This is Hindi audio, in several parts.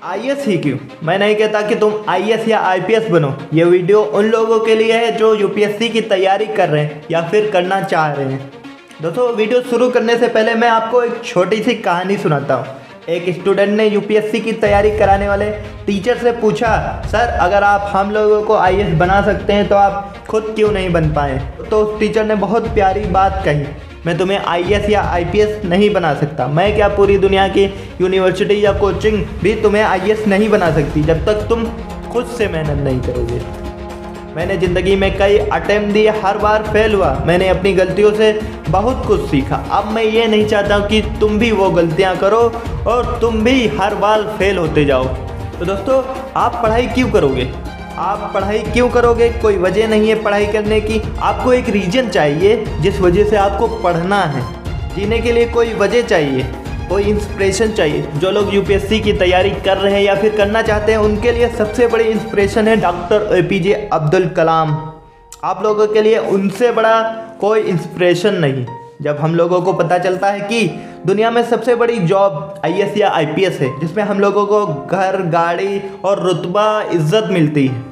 आईएएस ही क्यों? मैं नहीं कहता कि तुम आईएएस या आईपीएस बनो। ये वीडियो उन लोगों के लिए है जो यूपीएससी की तैयारी कर रहे हैं या फिर करना चाह रहे हैं। दोस्तों, वीडियो शुरू करने से पहले मैं आपको एक छोटी सी कहानी सुनाता हूँ। एक स्टूडेंट ने यूपीएससी की तैयारी कराने वाले टीचर से पूछा, सर अगर आप हम लोगों को आईएएस बना सकते हैं तो आप खुद क्यों नहीं बन पाए? तो उस टीचर ने बहुत प्यारी बात कही, मैं तुम्हें आईएएस या आईपीएस नहीं बना सकता। मैं क्या, पूरी दुनिया की यूनिवर्सिटी या कोचिंग भी तुम्हें आईएएस नहीं बना सकती जब तक तुम खुद से मेहनत नहीं करोगे। मैंने ज़िंदगी में कई अटेम्प्ट दिए, हर बार फेल हुआ। मैंने अपनी गलतियों से बहुत कुछ सीखा। अब मैं ये नहीं चाहता हूँ कि तुम भी वो गलतियाँ करो और तुम भी हर बार फेल होते जाओ। तो दोस्तों, आप पढ़ाई क्यों करोगे? आप पढ़ाई क्यों करोगे? कोई वजह नहीं है पढ़ाई करने की। आपको एक रीज़न चाहिए जिस वजह से आपको पढ़ना है। जीने के लिए कोई वजह चाहिए, कोई इंस्पिरेशन चाहिए। जो लोग यूपीएससी की तैयारी कर रहे हैं या फिर करना चाहते हैं, उनके लिए सबसे बड़ी इंस्पिरेशन है डॉक्टर एपीजे अब्दुल कलाम। आप लोगों के लिए उनसे बड़ा कोई इंस्पिरेशन नहीं। जब हम लोगों को पता चलता है कि दुनिया में सबसे बड़ी जॉब आईएएस या आईपीएस है, जिसमें हम लोगों को घर, गाड़ी और रुतबा, इज्जत मिलती है,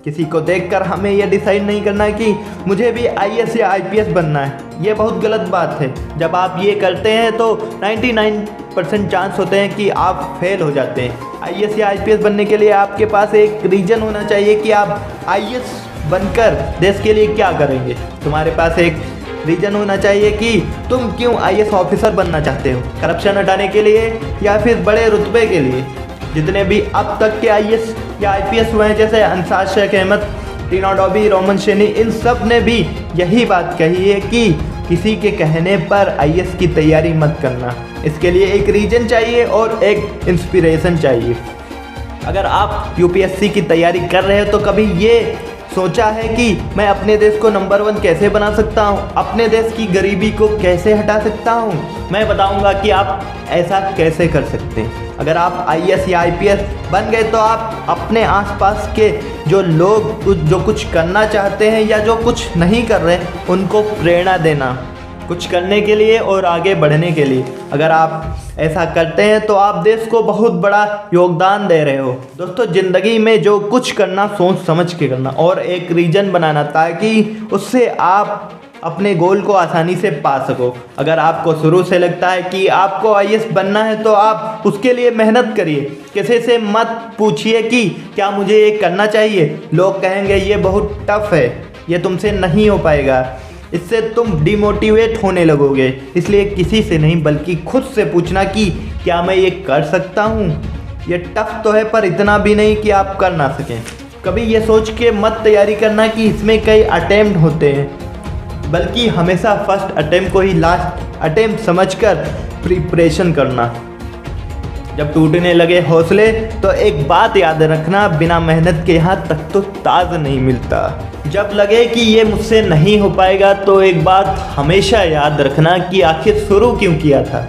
किसी को देखकर हमें यह डिसाइड नहीं करना कि मुझे भी आईएएस या आईपीएस बनना है। ये बहुत गलत बात है। जब आप ये करते हैं तो 99% चांस होते हैं कि आप फेल हो जाते हैं। आईएएस या आईपीएस बनने के लिए आपके पास एक रीज़न होना चाहिए कि आप आईएएस बनकर देश के लिए क्या करेंगे। तुम्हारे पास एक रीज़न होना चाहिए कि तुम क्यों आईएएस ऑफिसर बनना चाहते हो। करप्शन हटाने के लिए या फिर बड़े रुतबे के लिए? जितने भी अब तक के आईएएस या आईपीएस हुए हैं, जैसे अंसार शेख अहमद, टीना डॉबी, रोमन शैनी, इन सब ने भी यही बात कही है कि किसी के कहने पर आईएएस की तैयारी मत करना। इसके लिए एक रीज़न चाहिए और एक इंस्पिरेशन चाहिए। अगर आप यूपीएससी की तैयारी कर रहे हो तो कभी ये सोचा है कि मैं अपने देश को नंबर 1 कैसे बना सकता हूँ, अपने देश की गरीबी को कैसे हटा सकता हूँ? मैं बताऊँगा कि आप ऐसा कैसे कर सकते हैं। अगर आप आईएएस या आईपीएस बन गए तो आप अपने आसपास के जो लोग जो कुछ करना चाहते हैं या जो कुछ नहीं कर रहे, उनको प्रेरणा देना कुछ करने के लिए और आगे बढ़ने के लिए। अगर आप ऐसा करते हैं तो आप देश को बहुत बड़ा योगदान दे रहे हो। दोस्तों, ज़िंदगी में जो कुछ करना सोच समझ के करना और एक रीज़न बनाना, ताकि उससे आप अपने गोल को आसानी से पा सको। अगर आपको शुरू से लगता है कि आपको आईएएस बनना है तो आप उसके लिए मेहनत करिए। किसी से मत पूछिए कि क्या मुझे ये करना चाहिए। लोग कहेंगे ये बहुत टफ है, ये तुमसे नहीं हो पाएगा। इससे तुम डिमोटिवेट होने लगोगे। इसलिए किसी से नहीं बल्कि खुद से पूछना कि क्या मैं ये कर सकता हूँ। ये टफ तो है पर इतना भी नहीं कि आप कर ना सकें। कभी ये सोच के मत तैयारी करना कि इसमें कई अटेम्प्ट होते हैं, बल्कि हमेशा फर्स्ट अटेम्प्ट को ही लास्ट अटेम्प्ट समझकर प्रिपरेशन करना। जब टूटने लगे हौसले तो एक बात याद रखना, बिना मेहनत के यहाँ तक तो ताज नहीं मिलता। जब लगे कि ये मुझसे नहीं हो पाएगा तो एक बात हमेशा याद रखना कि आखिर शुरू क्यों किया था।